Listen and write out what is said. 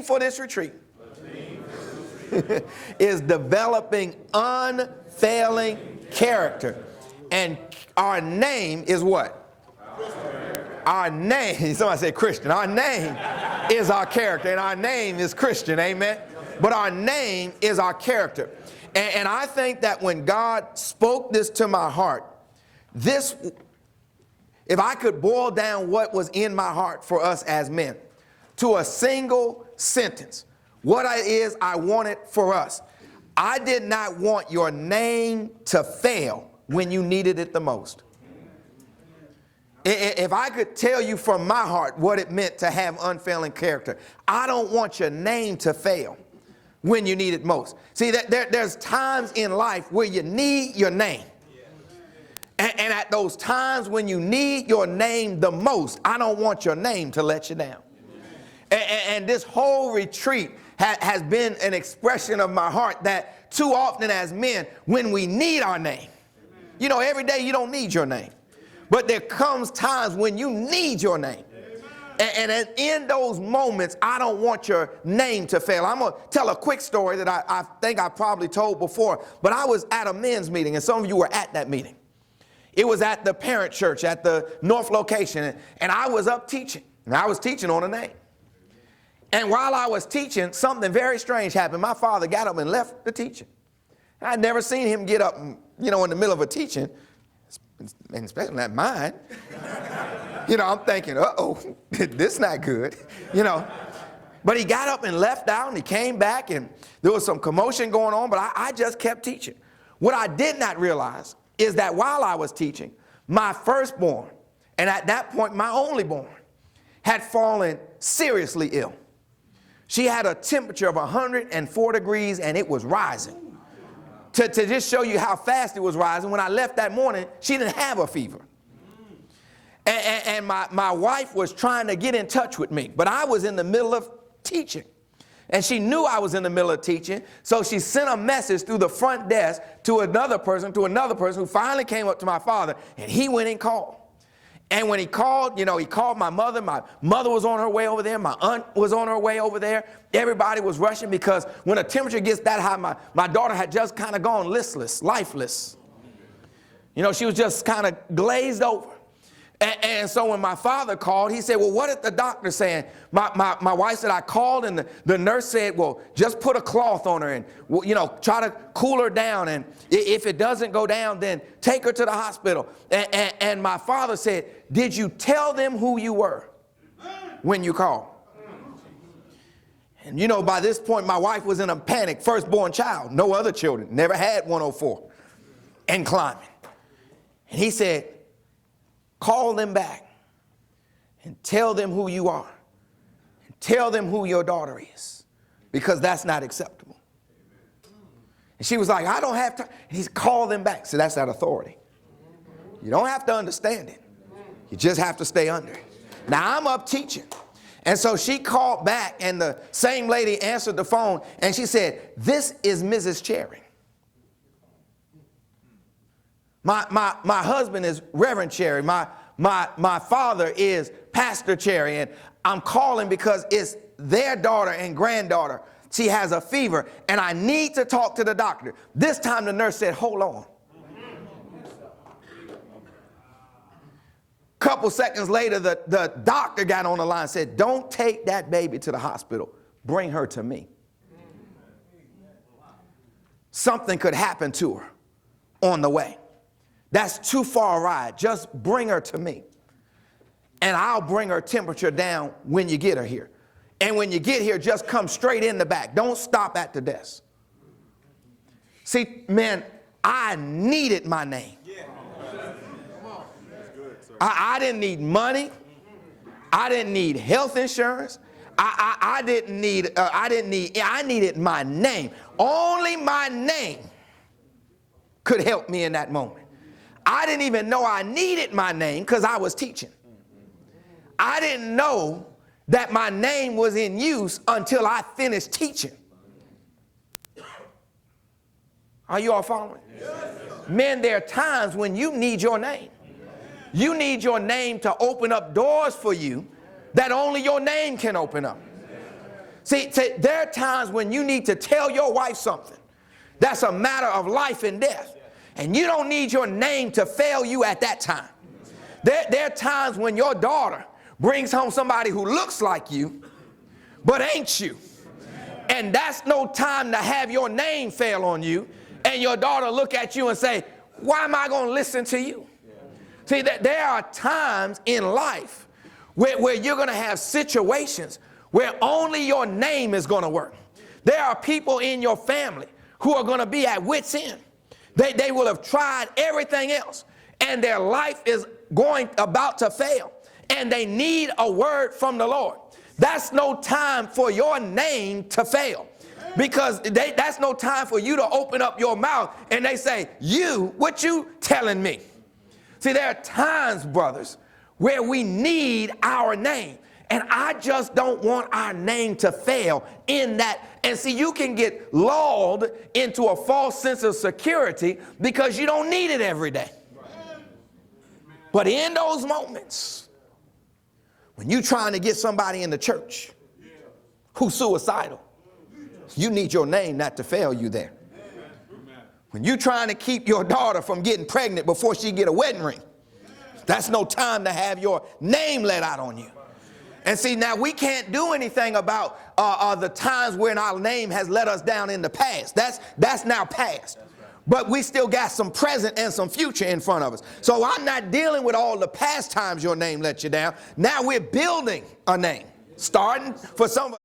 for this retreat is developing unfailing character. And our name is what? Our name, somebody say Christian. Our name is our character, and our name is Christian, amen? But our name is our character. And I think that when God spoke this to my heart, this, if I could boil down what was in my heart for us as men to a single sentence, what it is I wanted for us. I did not want your name to fail when you needed it the most. If I could tell you from my heart what it meant to have unfailing character, I don't want your name to fail when you need it most. See, there's times in life where you need your name. And at those times when you need your name the most, I don't want your name to let you down. And this whole retreat has been an expression of my heart that too often as men, when we need our name, you know, every day you don't need your name. But there comes times when you need your name. And in those moments, I don't want your name to fail. I'm going to tell a quick story that I think I probably told before. But I was at a men's meeting, and some of you were at that meeting. It was at the parent church at the North location. And I was up teaching. And I was teaching on a name. And while I was teaching, something very strange happened. My father got up and left the teaching. I'd never seen him get up, you know, in the middle of a teaching. And especially not mine. You know, I'm thinking, uh-oh, this not good, you know. But he got up and left out, and he came back, and there was some commotion going on, but I just kept teaching. What I did not realize is that while I was teaching, my firstborn, and at that point my only born, had fallen seriously ill. She had a temperature of 104 degrees, and it was rising. To just show you how fast it was rising, when I left that morning, she didn't have a fever. And my wife was trying to get in touch with me, but I was in the middle of teaching. And she knew I was in the middle of teaching, so she sent a message through the front desk to another person who finally came up to my father, and he went and called. And when he called, you know, he called my mother. My mother was on her way over there. My aunt was on her way over there. Everybody was rushing because when a temperature gets that high, my daughter had just kind of gone listless, lifeless. You know, she was just kind of glazed over. And so when my father called, he said, well, what did the doctor saying? My wife said, I called, and the nurse said, well, just put a cloth on her and, you know, try to cool her down. And if it doesn't go down, then take her to the hospital. And my father said, did you tell them who you were when you called? And, you know, by this point, my wife was in a panic, firstborn child, no other children, never had 104, and climbing. And he said, call them back and tell them who you are. And tell them who your daughter is, because that's not acceptable. And she was like, I don't have time. And he's called them back. So that's that authority. You don't have to understand it. You just have to stay under it. Now I'm up teaching. And so she called back, and the same lady answered the phone, and she said, this is Mrs. Cherry. My husband is Reverend Cherry. My father is Pastor Cherry. And I'm calling because it's their daughter and granddaughter. She has a fever, and I need to talk to the doctor. This time the nurse said, hold on. Couple seconds later, the doctor got on the line and said, don't take that baby to the hospital. Bring her to me. Something could happen to her on the way. That's too far a ride. Just bring her to me. And I'll bring her temperature down when you get her here. And when you get here, just come straight in the back. Don't stop at the desk. See, man, I needed my name. I didn't need money. I didn't need health insurance. I needed my name. Only my name could help me in that moment. I didn't even know I needed my name because I was teaching. I didn't know that my name was in use until I finished teaching. Are you all following? Yes. Men, there are times when you need your name. You need your name to open up doors for you that only your name can open up. See, there are times when you need to tell your wife something that's a matter of life and death. And you don't need your name to fail you at that time. There are times when your daughter brings home somebody who looks like you, but ain't you. And that's no time to have your name fail on you and your daughter look at you and say, why am I going to listen to you? See, that there are times in life where you're going to have situations where only your name is going to work. There are people in your family who are going to be at wit's end. They will have tried everything else, and their life is about to fail, and they need a word from the Lord. That's no time for your name to fail, because that's no time for you to open up your mouth and they say, what you telling me? See, there are times, brothers, where we need our name. And I just don't want our name to fail in that. And see, you can get lulled into a false sense of security because you don't need it every day. But in those moments, when you're trying to get somebody in the church who's suicidal, you need your name not to fail you there. When you're trying to keep your daughter from getting pregnant before she get a wedding ring, that's no time to have your name let out on you. And see, now we can't do anything about the times when our name has let us down in the past. That's now past. But we still got some present and some future in front of us. So I'm not dealing with all the past times your name let you down. Now we're building a name, starting for some.